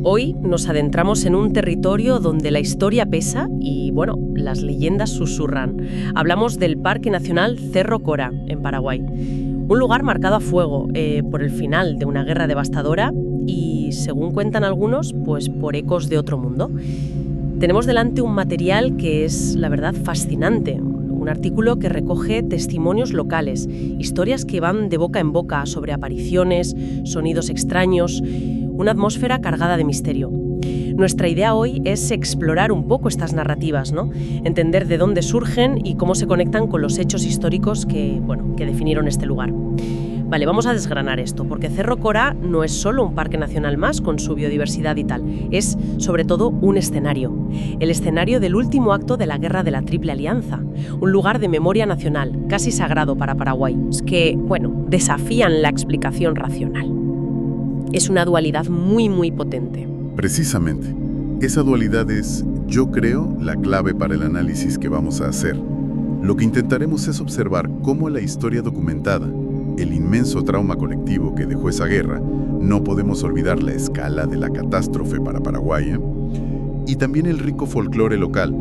Hoy nos adentramos en un territorio donde la historia pesa y, bueno, las leyendas susurran. Hablamos del Parque Nacional Cerro Corá, en Paraguay. Un lugar marcado a fuego por el final de una guerra devastadora y, según cuentan algunos, pues por ecos de otro mundo. Tenemos delante un material que es, la verdad, fascinante. Un artículo que recoge testimonios locales, historias que van de boca en boca sobre apariciones, sonidos extraños, una atmósfera cargada de misterio. Nuestra idea hoy es explorar un poco estas narrativas, ¿no? Entender de dónde surgen y cómo se conectan con los hechos históricos que definieron este lugar. Vale, vamos a desgranar esto, porque Cerro Corá no es solo un parque nacional más con su biodiversidad y tal, es sobre todo un escenario. El escenario del último acto de la Guerra de la Triple Alianza, un lugar de memoria nacional, casi sagrado para Paraguay, que, desafían la explicación racional. Es una dualidad muy potente. Precisamente, esa dualidad es, yo creo, la clave para el análisis que vamos a hacer. Lo que intentaremos es observar cómo la historia documentada, el inmenso trauma colectivo que dejó esa guerra, no podemos olvidar la escala de la catástrofe para Paraguay, y también el rico folclore local,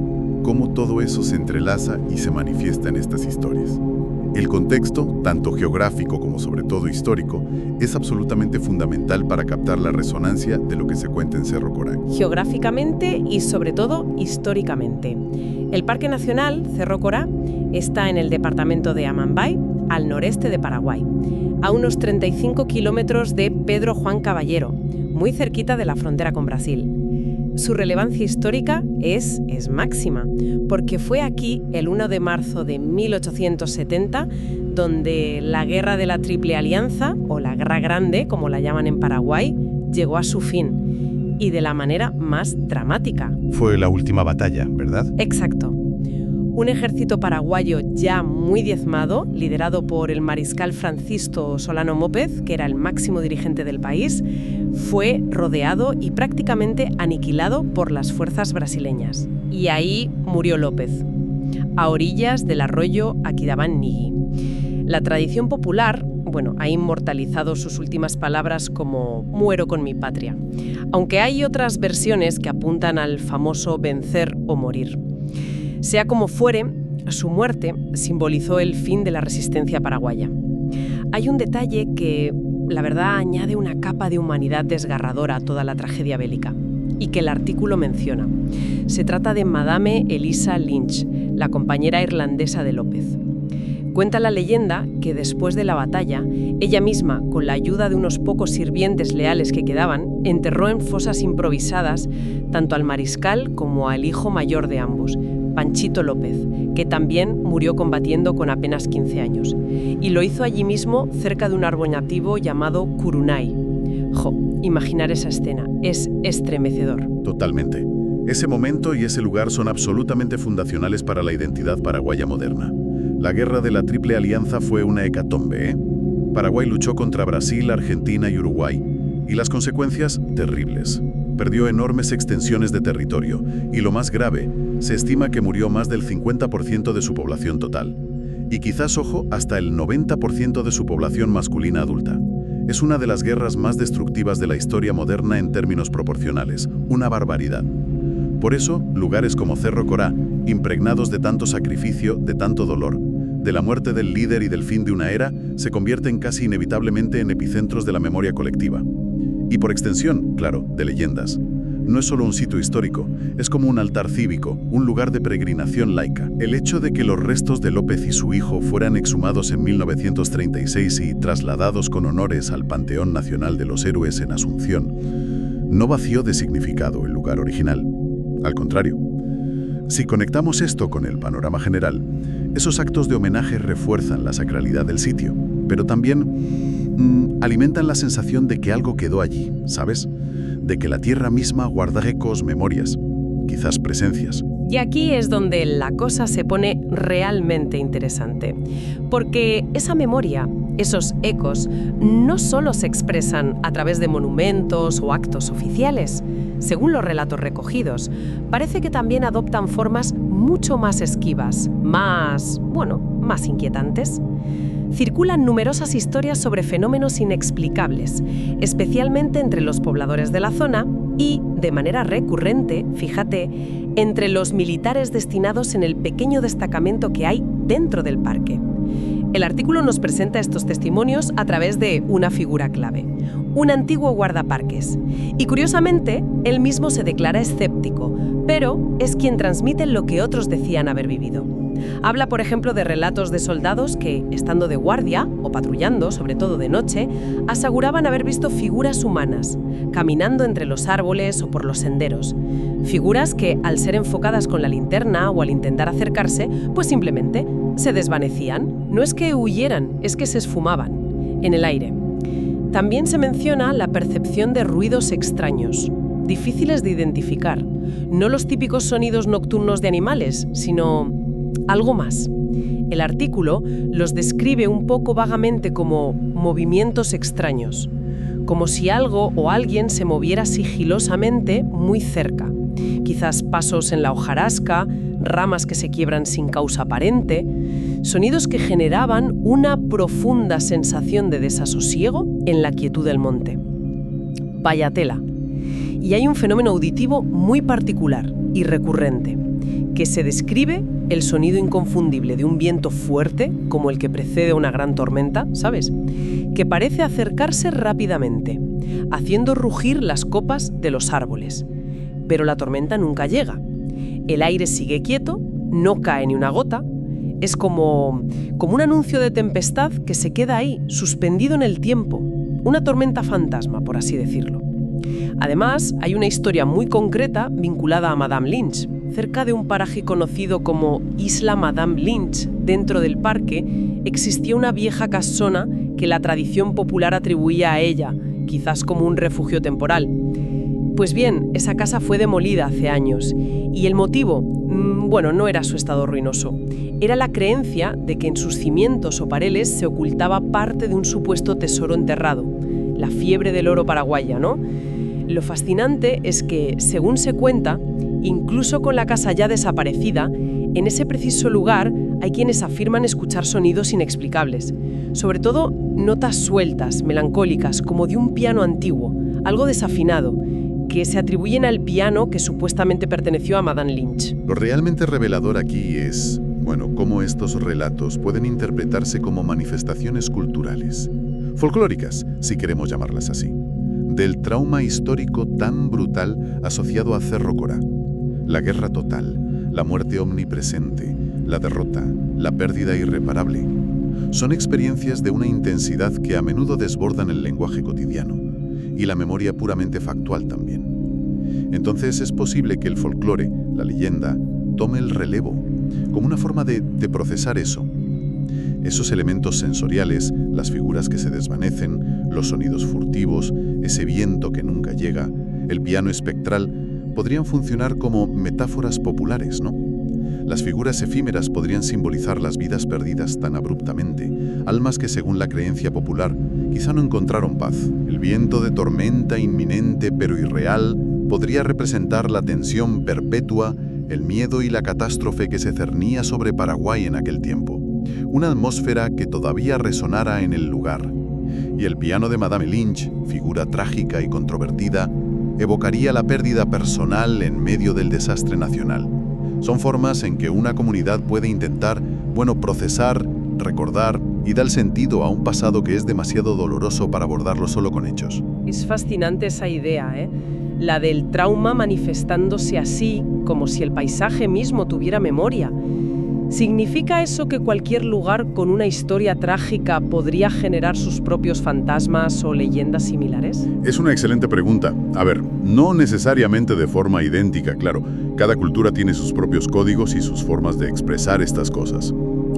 cómo todo eso se entrelaza y se manifiesta en estas historias. El contexto, tanto geográfico como sobre todo histórico, es absolutamente fundamental para captar la resonancia de lo que se cuenta en Cerro Corá. Geográficamente y sobre todo históricamente. El Parque Nacional Cerro Corá está en el departamento de Amambay, al noreste de Paraguay, a unos 35 kilómetros de Pedro Juan Caballero, muy cerquita de la frontera con Brasil. Su relevancia histórica es máxima, porque fue aquí, el 1 de marzo de 1870, donde la Guerra de la Triple Alianza, o la Guerra Grande, como la llaman en Paraguay, llegó a su fin, y de la manera más dramática. Fue la última batalla, ¿verdad? Exacto. Un ejército paraguayo ya muy diezmado, liderado por el mariscal Francisco Solano Mópez, que era el máximo dirigente del país, fue rodeado y prácticamente aniquilado por las fuerzas brasileñas. Y ahí murió López, a orillas del arroyo Aquidabán-Nigui. La tradición popular, ha inmortalizado sus últimas palabras como «muero con mi patria», aunque hay otras versiones que apuntan al famoso vencer o morir. Sea como fuere, su muerte simbolizó el fin de la resistencia paraguaya. Hay un detalle que, la verdad, añade una capa de humanidad desgarradora a toda la tragedia bélica, y que el artículo menciona. Se trata de Madame Elisa Lynch, la compañera irlandesa de López. Cuenta la leyenda que después de la batalla, ella misma, con la ayuda de unos pocos sirvientes leales que quedaban, enterró en fosas improvisadas tanto al mariscal como al hijo mayor de ambos, Panchito López, que también murió combatiendo con apenas 15 años. Y lo hizo allí mismo, cerca de un árbol nativo llamado Curunay. Imaginar esa escena es estremecedor. Totalmente. Ese momento y ese lugar son absolutamente fundacionales para la identidad paraguaya moderna. La Guerra de la Triple Alianza fue una hecatombe, Paraguay luchó contra Brasil, Argentina y Uruguay, y las consecuencias, terribles. Perdió enormes extensiones de territorio, y lo más grave, se estima que murió más del 50% de su población total. Y quizás, hasta el 90% de su población masculina adulta. Es una de las guerras más destructivas de la historia moderna en términos proporcionales, una barbaridad. Por eso, lugares como Cerro Corá, impregnados de tanto sacrificio, de tanto dolor, de la muerte del líder y del fin de una era, se convierten casi inevitablemente en epicentros de la memoria colectiva. Y por extensión, claro, de leyendas. No es solo un sitio histórico, es como un altar cívico, un lugar de peregrinación laica. El hecho de que los restos de López y su hijo fueran exhumados en 1936 y trasladados con honores al Panteón Nacional de los Héroes en Asunción, no vació de significado el lugar original. Al contrario, si conectamos esto con el panorama general, esos actos de homenaje refuerzan la sacralidad del sitio, pero también alimentan la sensación de que algo quedó allí, ¿sabes? De que la tierra misma guarda ecos, memorias, quizás presencias. Y aquí es donde la cosa se pone realmente interesante, porque esa memoria, esos ecos, no solo se expresan a través de monumentos o actos oficiales. Según los relatos recogidos, parece que también adoptan formas mucho más esquivas, más inquietantes. Circulan numerosas historias sobre fenómenos inexplicables, especialmente entre los pobladores de la zona, y, de manera recurrente, fíjate, entre los militares destinados en el pequeño destacamento que hay dentro del parque. El artículo nos presenta estos testimonios a través de una figura clave, un antiguo guardaparques. Y curiosamente, él mismo se declara escéptico, pero es quien transmite lo que otros decían haber vivido. Habla, por ejemplo, de relatos de soldados que, estando de guardia o patrullando, sobre todo de noche, aseguraban haber visto figuras humanas, caminando entre los árboles o por los senderos. Figuras que, al ser enfocadas con la linterna o al intentar acercarse, pues simplemente se desvanecían. No es que huyeran, es que se esfumaban en el aire. También se menciona la percepción de ruidos extraños, difíciles de identificar. No los típicos sonidos nocturnos de animales, sino algo más. El artículo los describe un poco vagamente como movimientos extraños, como si algo o alguien se moviera sigilosamente muy cerca. Quizás pasos en la hojarasca, ramas que se quiebran sin causa aparente, sonidos que generaban una profunda sensación de desasosiego en la quietud del monte. Vaya tela. Y hay un fenómeno auditivo muy particular y recurrente, que se describe el sonido inconfundible de un viento fuerte, como el que precede una gran tormenta, ¿sabes?, que parece acercarse rápidamente, haciendo rugir las copas de los árboles. Pero la tormenta nunca llega. El aire sigue quieto, no cae ni una gota. Es como un anuncio de tempestad que se queda ahí, suspendido en el tiempo. Una tormenta fantasma, por así decirlo. Además, hay una historia muy concreta vinculada a Madame Lynch. Cerca de un paraje conocido como Isla Madame Lynch, dentro del parque, existía una vieja casona que la tradición popular atribuía a ella, quizás como un refugio temporal. Pues bien, esa casa fue demolida hace años, y el motivo, no era su estado ruinoso. Era la creencia de que en sus cimientos o paredes se ocultaba parte de un supuesto tesoro enterrado, la fiebre del oro paraguaya, ¿no? Lo fascinante es que, según se cuenta, incluso con la casa ya desaparecida, en ese preciso lugar hay quienes afirman escuchar sonidos inexplicables. Sobre todo, notas sueltas, melancólicas, como de un piano antiguo, algo desafinado, que se atribuyen al piano que supuestamente perteneció a Madame Lynch. Lo realmente revelador aquí es, cómo estos relatos pueden interpretarse como manifestaciones culturales, folclóricas, si queremos llamarlas así, del trauma histórico tan brutal asociado a Cerro Corá. La guerra total, la muerte omnipresente, la derrota, la pérdida irreparable. Son experiencias de una intensidad que a menudo desbordan el lenguaje cotidiano y la memoria puramente factual también. Entonces es posible que el folclore, la leyenda, tome el relevo, como una forma de procesar eso. Esos elementos sensoriales, las figuras que se desvanecen, los sonidos furtivos, ese viento que nunca llega, el piano espectral, podrían funcionar como metáforas populares, ¿no? Las figuras efímeras podrían simbolizar las vidas perdidas tan abruptamente, almas que según la creencia popular quizá no encontraron paz. El viento de tormenta inminente pero irreal podría representar la tensión perpetua, el miedo y la catástrofe que se cernía sobre Paraguay en aquel tiempo. Una atmósfera que todavía resonara en el lugar. Y el piano de Madame Lynch, figura trágica y controvertida, evocaría la pérdida personal en medio del desastre nacional. Son formas en que una comunidad puede intentar, procesar, recordar y dar sentido a un pasado que es demasiado doloroso para abordarlo solo con hechos. Es fascinante esa idea, la del trauma manifestándose así, como si el paisaje mismo tuviera memoria. ¿Significa eso que cualquier lugar con una historia trágica podría generar sus propios fantasmas o leyendas similares? Es una excelente pregunta. A ver, no necesariamente de forma idéntica, claro. Cada cultura tiene sus propios códigos y sus formas de expresar estas cosas.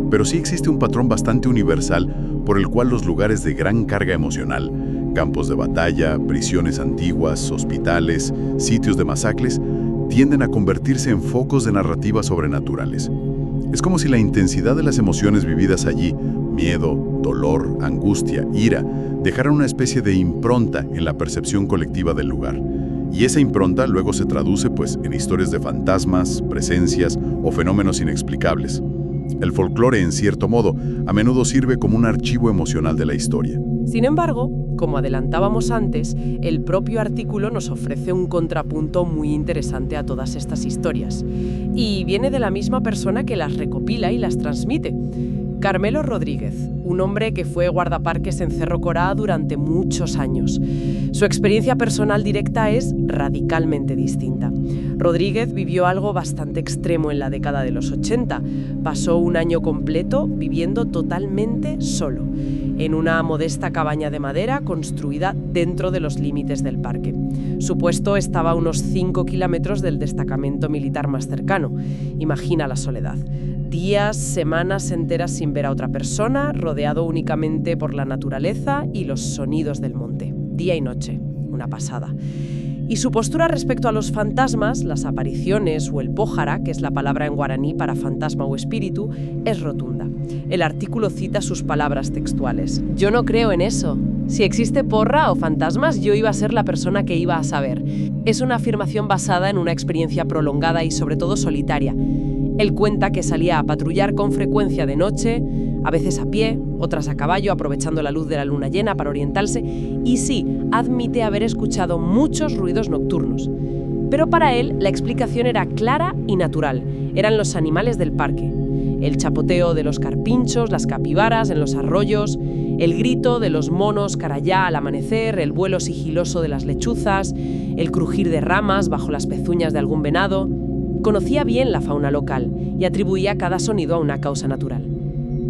Pero sí existe un patrón bastante universal por el cual los lugares de gran carga emocional, campos de batalla, prisiones antiguas, hospitales, sitios de masacres, tienden a convertirse en focos de narrativas sobrenaturales. Es como si la intensidad de las emociones vividas allí, miedo, dolor, angustia, ira, dejaran una especie de impronta en la percepción colectiva del lugar. Y esa impronta luego se traduce en historias de fantasmas, presencias o fenómenos inexplicables. El folclore, en cierto modo, a menudo sirve como un archivo emocional de la historia. Sin embargo, como adelantábamos antes, el propio artículo nos ofrece un contrapunto muy interesante a todas estas historias. Y viene de la misma persona que las recopila y las transmite. Carmelo Rodríguez, un hombre que fue guardaparques en Cerro Corá durante muchos años. Su experiencia personal directa es radicalmente distinta. Rodríguez vivió algo bastante extremo en la década de los 80. Pasó un año completo viviendo totalmente solo, en una modesta cabaña de madera construida dentro de los límites del parque. Su puesto estaba a unos 5 kilómetros del destacamento militar más cercano. Imagina la soledad. Días, semanas enteras sin ver a otra persona, rodeado únicamente por la naturaleza y los sonidos del monte. Día y noche. Una pasada. Y su postura respecto a los fantasmas, las apariciones o el pójara, que es la palabra en guaraní para fantasma o espíritu, es rotunda. El artículo cita sus palabras textuales. Yo no creo en eso. Si existe porra o fantasmas, yo iba a ser la persona que iba a saber. Es una afirmación basada en una experiencia prolongada y sobre todo solitaria. Él cuenta que salía a patrullar con frecuencia de noche, a veces a pie, otras a caballo, aprovechando la luz de la luna llena para orientarse, y sí, admite haber escuchado muchos ruidos nocturnos. Pero para él, la explicación era clara y natural. Eran los animales del parque. El chapoteo de los carpinchos, las capibaras en los arroyos, el grito de los monos carayá al amanecer, el vuelo sigiloso de las lechuzas, el crujir de ramas bajo las pezuñas de algún venado. Conocía bien la fauna local y atribuía cada sonido a una causa natural.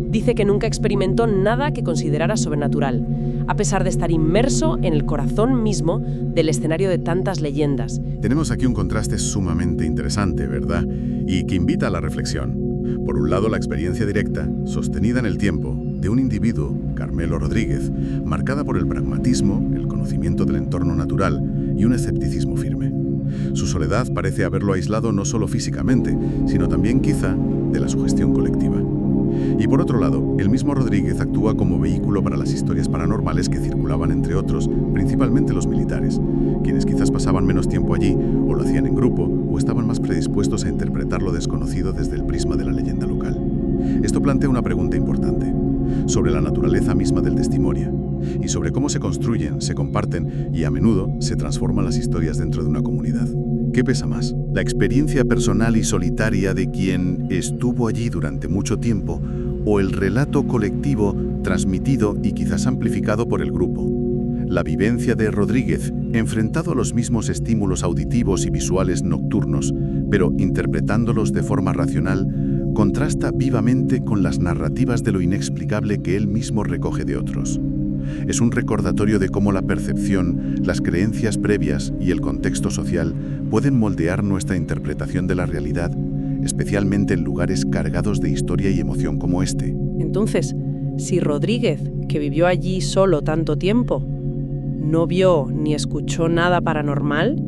Dice que nunca experimentó nada que considerara sobrenatural, a pesar de estar inmerso en el corazón mismo del escenario de tantas leyendas. Tenemos aquí un contraste sumamente interesante, ¿verdad? Y que invita a la reflexión. Por un lado, la experiencia directa, sostenida en el tiempo, de un individuo, Carmelo Rodríguez, marcada por el pragmatismo, el conocimiento del entorno natural y un escepticismo firme. Su soledad parece haberlo aislado no solo físicamente, sino también quizá de la sugestión colectiva. Y por otro lado, el mismo Rodríguez actúa como vehículo para las historias paranormales que circulaban entre otros, principalmente los militares, quienes quizás pasaban menos tiempo allí, o lo hacían en grupo, o estaban más predispuestos a interpretar lo desconocido desde el prisma de la leyenda local. Esto plantea una pregunta importante, sobre la naturaleza misma del testimonio, y sobre cómo se construyen, se comparten y a menudo se transforman las historias dentro de una comunidad. ¿Qué pesa más? ¿La experiencia personal y solitaria de quien estuvo allí durante mucho tiempo o el relato colectivo transmitido y quizás amplificado por el grupo? La vivencia de Rodríguez, enfrentado a los mismos estímulos auditivos y visuales nocturnos, pero interpretándolos de forma racional, contrasta vivamente con las narrativas de lo inexplicable que él mismo recoge de otros. Es un recordatorio de cómo la percepción, las creencias previas y el contexto social pueden moldear nuestra interpretación de la realidad, especialmente en lugares cargados de historia y emoción como este. Entonces, si Rodríguez, que vivió allí solo tanto tiempo, no vio ni escuchó nada paranormal,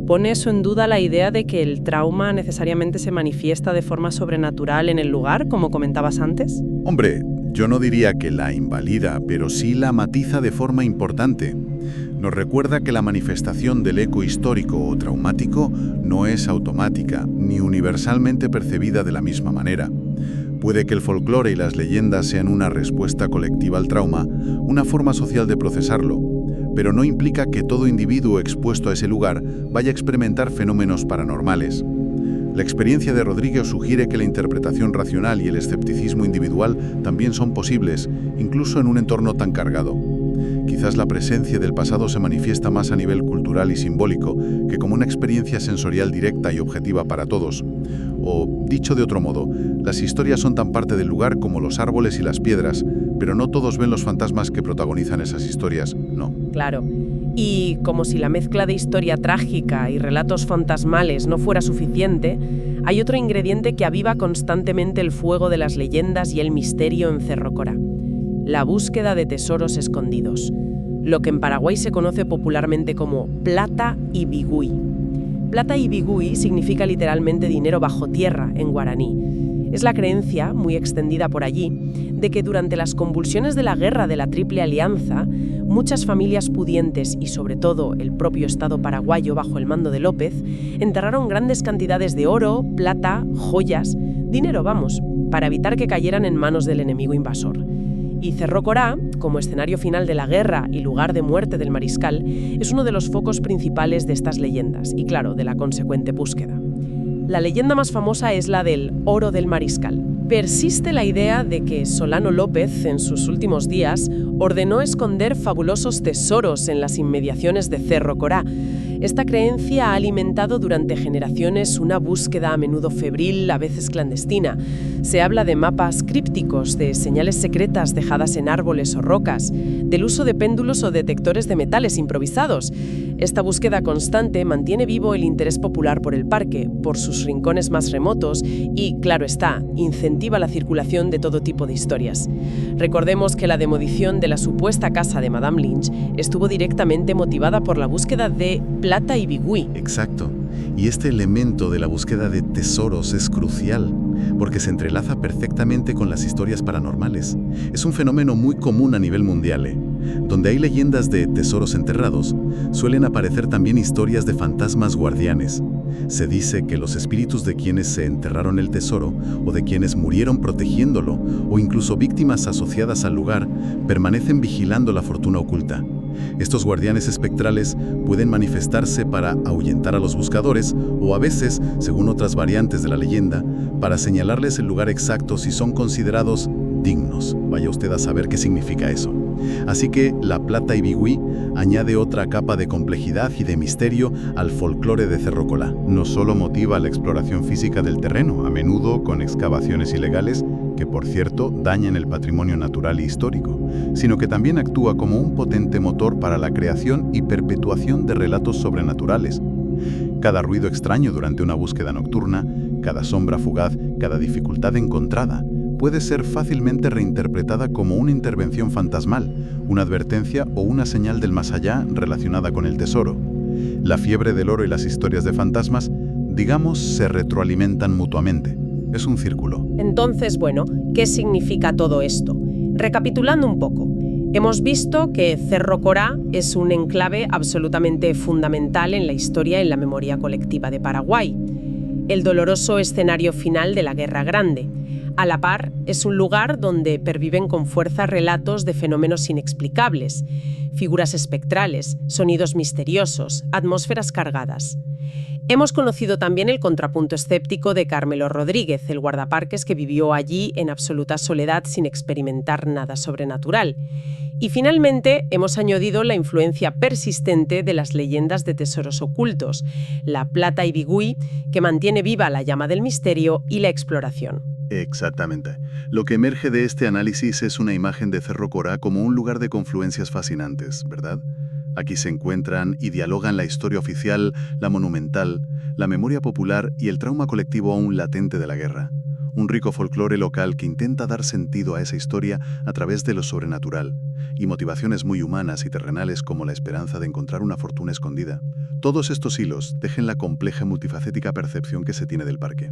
¿pone eso en duda la idea de que el trauma necesariamente se manifiesta de forma sobrenatural en el lugar, como comentabas antes? Hombre, yo no diría que la invalida, pero sí la matiza de forma importante. Nos recuerda que la manifestación del eco histórico o traumático no es automática, ni universalmente percibida de la misma manera. Puede que el folclore y las leyendas sean una respuesta colectiva al trauma, una forma social de procesarlo, pero no implica que todo individuo expuesto a ese lugar vaya a experimentar fenómenos paranormales. La experiencia de Rodríguez sugiere que la interpretación racional y el escepticismo individual también son posibles, incluso en un entorno tan cargado. Quizás la presencia del pasado se manifiesta más a nivel cultural y simbólico que como una experiencia sensorial directa y objetiva para todos. O, dicho de otro modo, las historias son tan parte del lugar como los árboles y las piedras, pero no todos ven los fantasmas que protagonizan esas historias, no. Claro. Y como si la mezcla de historia trágica y relatos fantasmales no fuera suficiente, hay otro ingrediente que aviva constantemente el fuego de las leyendas y el misterio en Cerro Corá: la búsqueda de tesoros escondidos, lo que en Paraguay se conoce popularmente como plata y bigüí. Plata y bigüí significa literalmente dinero bajo tierra en guaraní. Es la creencia, muy extendida por allí, de que durante las convulsiones de la guerra de la Triple Alianza, muchas familias pudientes y sobre todo el propio Estado paraguayo bajo el mando de López enterraron grandes cantidades de oro, plata, joyas, dinero, vamos, para evitar que cayeran en manos del enemigo invasor. Y Cerro Corá, como escenario final de la guerra y lugar de muerte del mariscal, es uno de los focos principales de estas leyendas y, claro, de la consecuente búsqueda. La leyenda más famosa es la del oro del mariscal. Persiste la idea de que Solano López, en sus últimos días, ordenó esconder fabulosos tesoros en las inmediaciones de Cerro Corá. Esta creencia ha alimentado durante generaciones una búsqueda a menudo febril, a veces clandestina. Se habla de mapas crípticos, de señales secretas dejadas en árboles o rocas, del uso de péndulos o detectores de metales improvisados. Esta búsqueda constante mantiene vivo el interés popular por el parque, por sus rincones más remotos y, claro está, incentiva la circulación de todo tipo de historias. Recordemos que la demolición de la supuesta casa de Madame Lynch estuvo directamente motivada por la búsqueda de plata y bigüí. Exacto. Y este elemento de la búsqueda de tesoros es crucial, porque se entrelaza perfectamente con las historias paranormales. Es un fenómeno muy común a nivel mundial. Donde hay leyendas de tesoros enterrados, suelen aparecer también historias de fantasmas guardianes. Se dice que los espíritus de quienes se enterraron el tesoro, o de quienes murieron protegiéndolo, o incluso víctimas asociadas al lugar, permanecen vigilando la fortuna oculta. Estos guardianes espectrales pueden manifestarse para ahuyentar a los buscadores o a veces, según otras variantes de la leyenda, para señalarles el lugar exacto si son considerados dignos. Vaya usted a saber qué significa eso. Así que la plata y bigüí añade otra capa de complejidad y de misterio al folclore de Cerro Corá. No solo motiva la exploración física del terreno, a menudo con excavaciones ilegales, que por cierto dañan el patrimonio natural e histórico, sino que también actúa como un potente motor para la creación y perpetuación de relatos sobrenaturales. Cada ruido extraño durante una búsqueda nocturna, cada sombra fugaz, cada dificultad encontrada, puede ser fácilmente reinterpretada como una intervención fantasmal, una advertencia o una señal del más allá relacionada con el tesoro. La fiebre del oro y las historias de fantasmas, digamos, se retroalimentan mutuamente. Es un círculo. Entonces, bueno, ¿qué significa todo esto? Recapitulando un poco, hemos visto que Cerro Corá es un enclave absolutamente fundamental en la historia y en la memoria colectiva de Paraguay. El doloroso escenario final de la Guerra Grande. A la par, es un lugar donde perviven con fuerza relatos de fenómenos inexplicables, figuras espectrales, sonidos misteriosos, atmósferas cargadas. Hemos conocido también el contrapunto escéptico de Carmelo Rodríguez, el guardaparques que vivió allí en absoluta soledad sin experimentar nada sobrenatural. Y finalmente hemos añadido la influencia persistente de las leyendas de tesoros ocultos, la plata y bigüí, que mantiene viva la llama del misterio y la exploración. Exactamente. Lo que emerge de este análisis es una imagen de Cerro Corá como un lugar de confluencias fascinantes, ¿verdad? Aquí se encuentran y dialogan la historia oficial, la monumental, la memoria popular y el trauma colectivo aún latente de la guerra. Un rico folclore local que intenta dar sentido a esa historia a través de lo sobrenatural, y motivaciones muy humanas y terrenales como la esperanza de encontrar una fortuna escondida. Todos estos hilos tejen la compleja y multifacética percepción que se tiene del parque.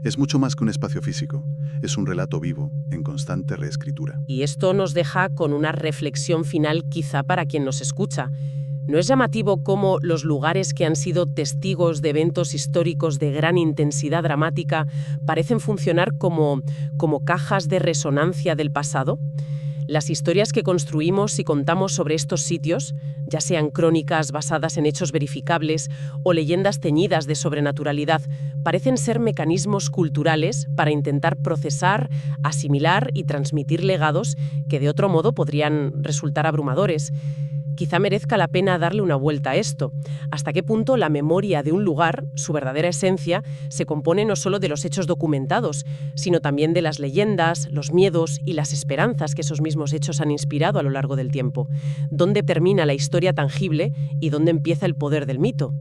Es mucho más que un espacio físico, es un relato vivo, en constante reescritura. Y esto nos deja con una reflexión final quizá para quien nos escucha. ¿No es llamativo cómo los lugares que han sido testigos de eventos históricos de gran intensidad dramática parecen funcionar como cajas de resonancia del pasado? Las historias que construimos y contamos sobre estos sitios, ya sean crónicas basadas en hechos verificables o leyendas teñidas de sobrenaturalidad, parecen ser mecanismos culturales para intentar procesar, asimilar y transmitir legados que de otro modo podrían resultar abrumadores. Quizá merezca la pena darle una vuelta a esto. ¿Hasta qué punto la memoria de un lugar, su verdadera esencia, se compone no solo de los hechos documentados, sino también de las leyendas, los miedos y las esperanzas que esos mismos hechos han inspirado a lo largo del tiempo? ¿Dónde termina la historia tangible y dónde empieza el poder del mito?